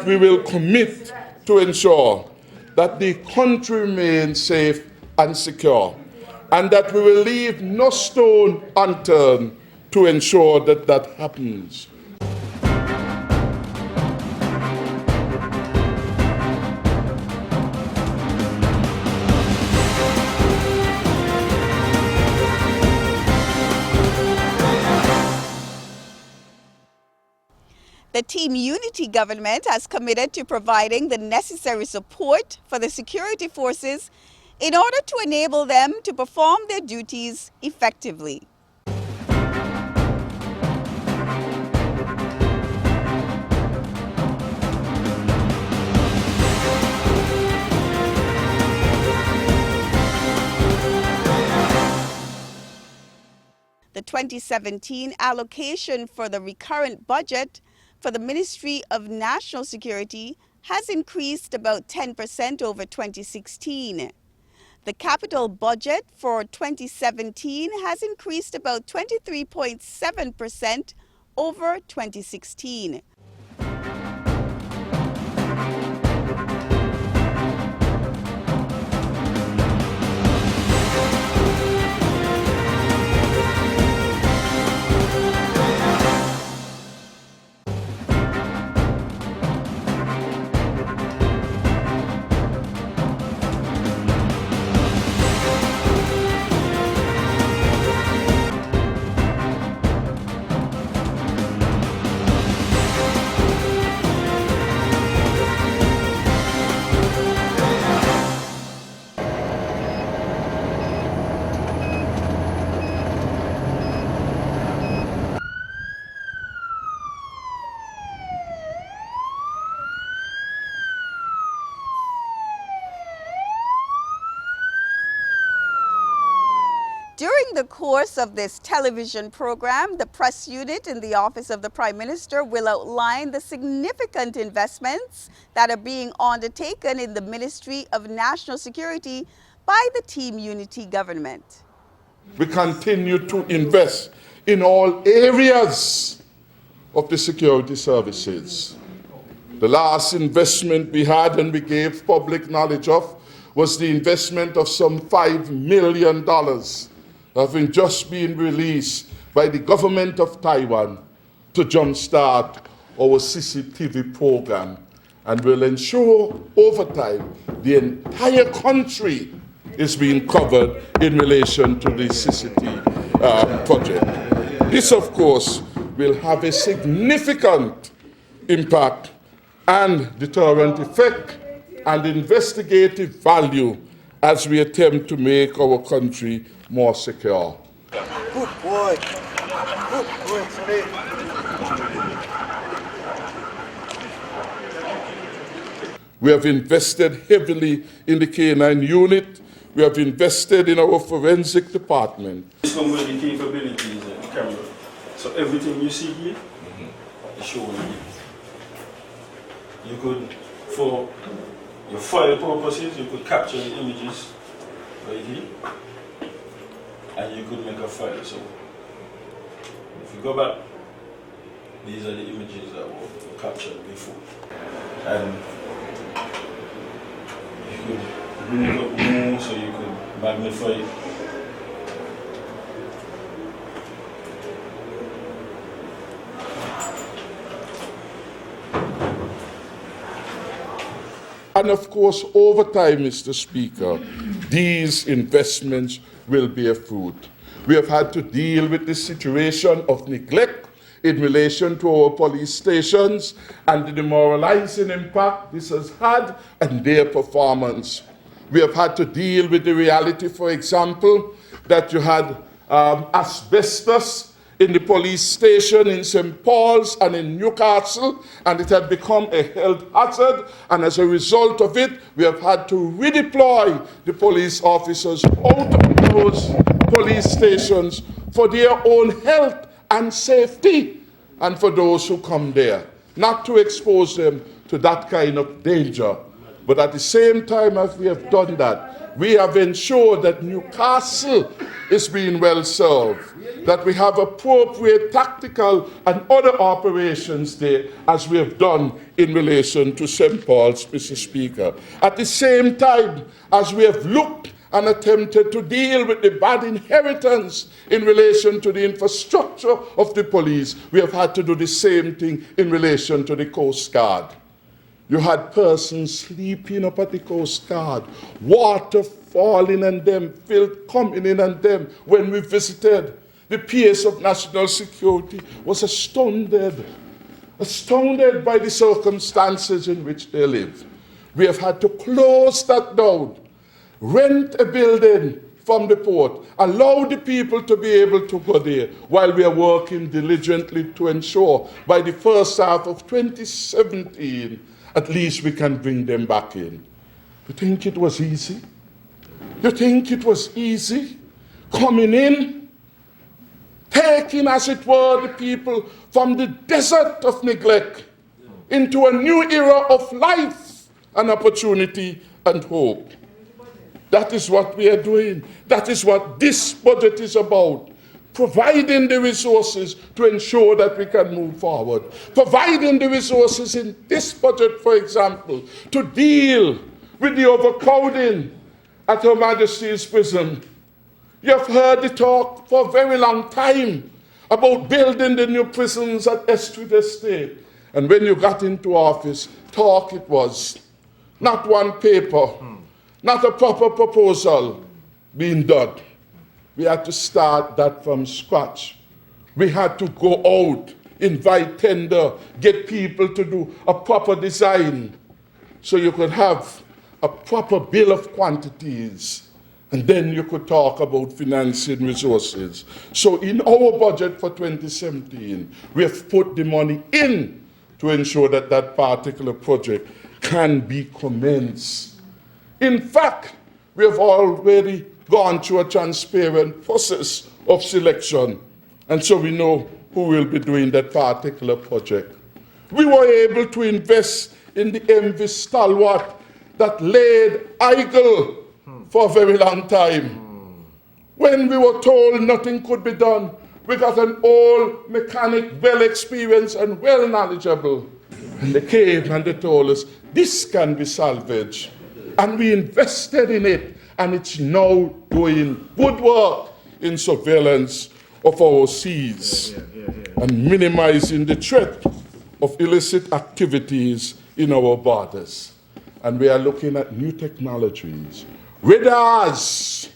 we will commit to ensure that the country remains safe and secure, and that we will leave no stone unturned to ensure that that happens. The Team Unity government has committed to providing the necessary support for the security forces in order to enable them to perform their duties effectively. The 2017 allocation for the recurrent budget for the Ministry of National Security has increased about 10% over 2016. The capital budget for 2017 has increased about 23.7% over 2016. During the course of this television program, the press unit in the Office of the Prime Minister will outline the significant investments that are being undertaken in the Ministry of National Security by the Team Unity government. We continue to invest in all areas of the security services. The last investment we had and we gave public knowledge of was the investment of some $5 million having just been released by the government of Taiwan to jumpstart our CCTV program, and will ensure over time the entire country is being covered in relation to the CCTV project. This, of course, will have a significant impact and deterrent effect and investigative value as we attempt to make our country more secure. Good boy. Good boy today. We have invested heavily in the K9 unit. We have invested in our forensic department. This comes with the capabilities of the camera. So everything you see here is shown here. You could, for your file purposes, you could capture the images right here, and you could make a file. So if you go back, these are the images that were captured before. And you could bring it up more so you could magnify it. And of course, over time, Mr. Speaker, these investments will bear fruit. We have had to deal with the situation of neglect in relation to our police stations and the demoralizing impact this has had on their performance. We have had to deal with the reality, for example, that you had asbestos in the police station in St. Paul's and in Newcastle, and it had become a health hazard, and as a result of it, we have had to redeploy the police officers out of those police stations for their own health and safety, and for those who come there, not to expose them to that kind of danger But at the same time as we have done that, we have ensured that Newcastle is being well served, that we have appropriate tactical and other operations there, as we have done in relation to St. Paul's, Mr. Speaker. At the same time as we have looked and attempted to deal with the bad inheritance in relation to the infrastructure of the police, we have had to do the same thing in relation to the Coast Guard. You had persons sleeping up at the Coast Guard, water falling on them, filth coming in on them. When we visited, the PS of National Security was astounded by the circumstances in which they lived. We have had to close that down, rent a building from the port, allow the people to be able to go there, while we are working diligently to ensure by the first half of 2017, at least we can bring them back in. You think it was easy? You think it was easy coming in, taking, as it were, the people from the desert of neglect into a new era of life and opportunity and hope? That is what we are doing. That is what this budget is about. Providing the resources to ensure that we can move forward. Providing the resources in this budget, for example, to deal with the overcrowding at Her Majesty's prison. You have heard the talk for a very long time about building the new prisons at Estrid Estate. And when you got into office, talk it was. Not one paper, not a proper proposal being done. We had to start that from scratch. We had to go out, invite tender, get people to do a proper design so you could have a proper bill of quantities, and then you could talk about financing resources. So in our budget for 2017, we have put the money in to ensure that that particular project can be commenced. In fact, we have already gone through a transparent process of selection, and so we know who will be doing that particular project. We were able to invest in the MV Stalwart that laid idle for a very long time. When we were told nothing could be done, we got an old mechanic, well experienced and well knowledgeable, and they came and they told us, this can be salvaged. And we invested in it, and it's now doing good work in surveillance of our seas and minimizing the threat of illicit activities in our borders. And we are looking at new technologies, radars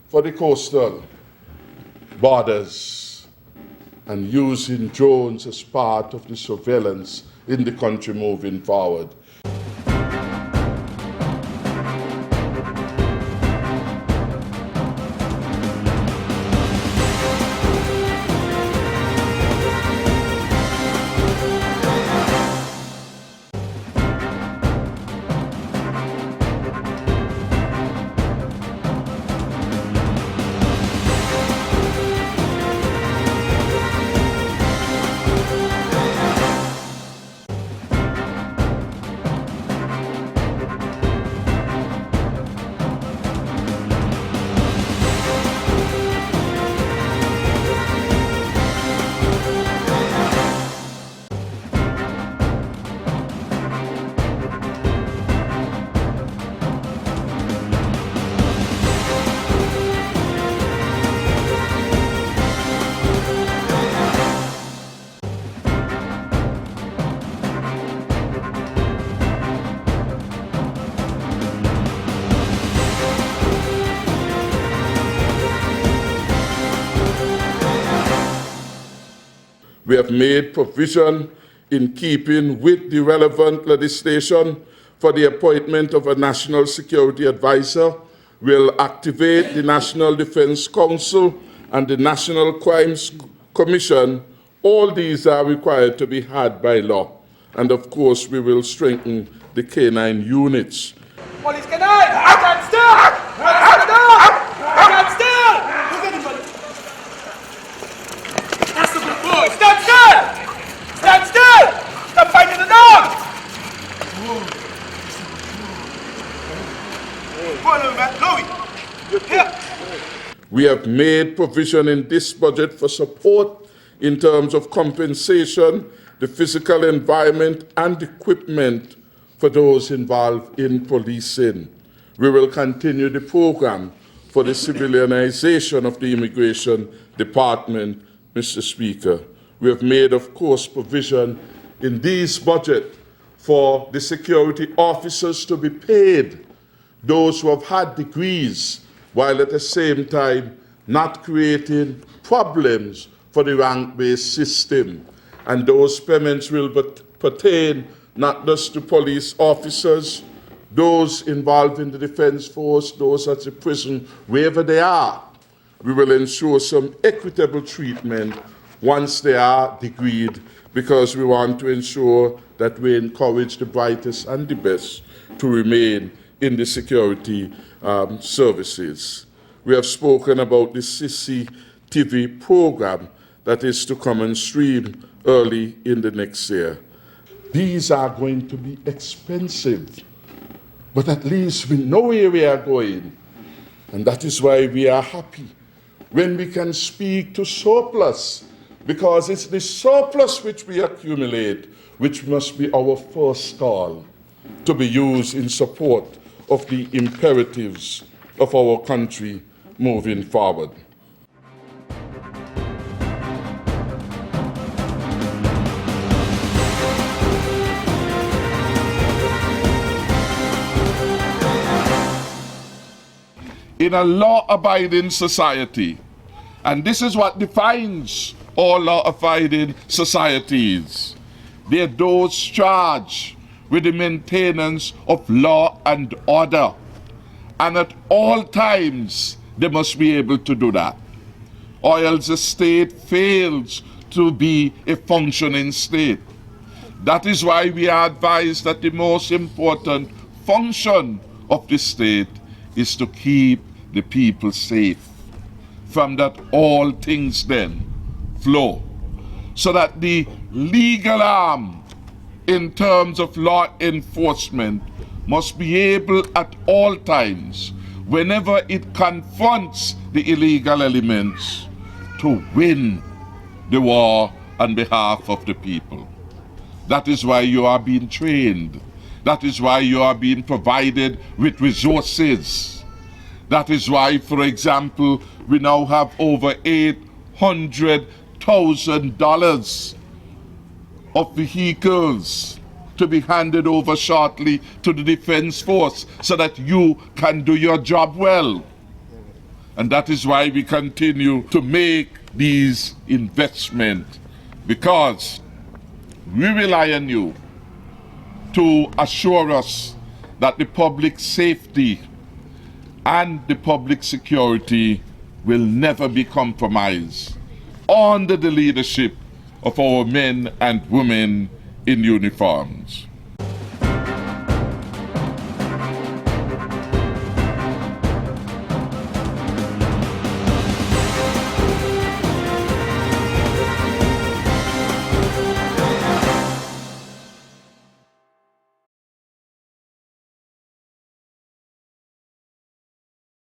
for the coastal borders, and using drones as part of the surveillance in the country moving forward. We have made provision in keeping with the relevant legislation for the appointment of a national security advisor. We'll activate the National Defense Council and the National Crimes Commission. All these are required to be had by law. And of course, we will strengthen the canine units. Police canine! Stand still! Stand still! Who's anybody? That's the good boy! Stand still! Stand still! Stop fighting the dog! We have made provision in this budget for support in terms of compensation, the physical environment and equipment for those involved in policing. We will continue the program for the civilianization of the Immigration Department, Mr. Speaker. We have made, of course, provision in this budget for the security officers to be paid, those who have had degrees, while at the same time not creating problems for the rank-based system. And those payments will pertain not just to police officers, those involved in the defense force, those at the prison, wherever they are. We will ensure some equitable treatment once they are degreed, because we want to ensure that we encourage the brightest and the best to remain in the security services. We have spoken about the CCTV program that is to come on stream early in the next year. These are going to be expensive, but at least we know where we are going. And that is why we are happy when we can speak to surplus, because it's the surplus which we accumulate which must be our first call to be used in support of the imperatives of our country moving forward. In a law-abiding society, and this is what defines all law-abiding societies, they are those charged with the maintenance of law and order, and at all times they must be able to do that, or else the state fails to be a functioning state. That is why we are advised that the most important function of the state is to keep the people safe. From that all things then flow, so that the legal arm in terms of law enforcement must be able at all times, whenever it confronts the illegal elements, to win the war on behalf of the people. That is why you are being trained. That is why you are being provided with resources. That is why, for example, we now have over $800,000 of vehicles to be handed over shortly to the Defense Force so that you can do your job well. And that is why we continue to make these investments, because we rely on you to assure us that the public safety and the public security will never be compromised under the leadership of our men and women in uniforms.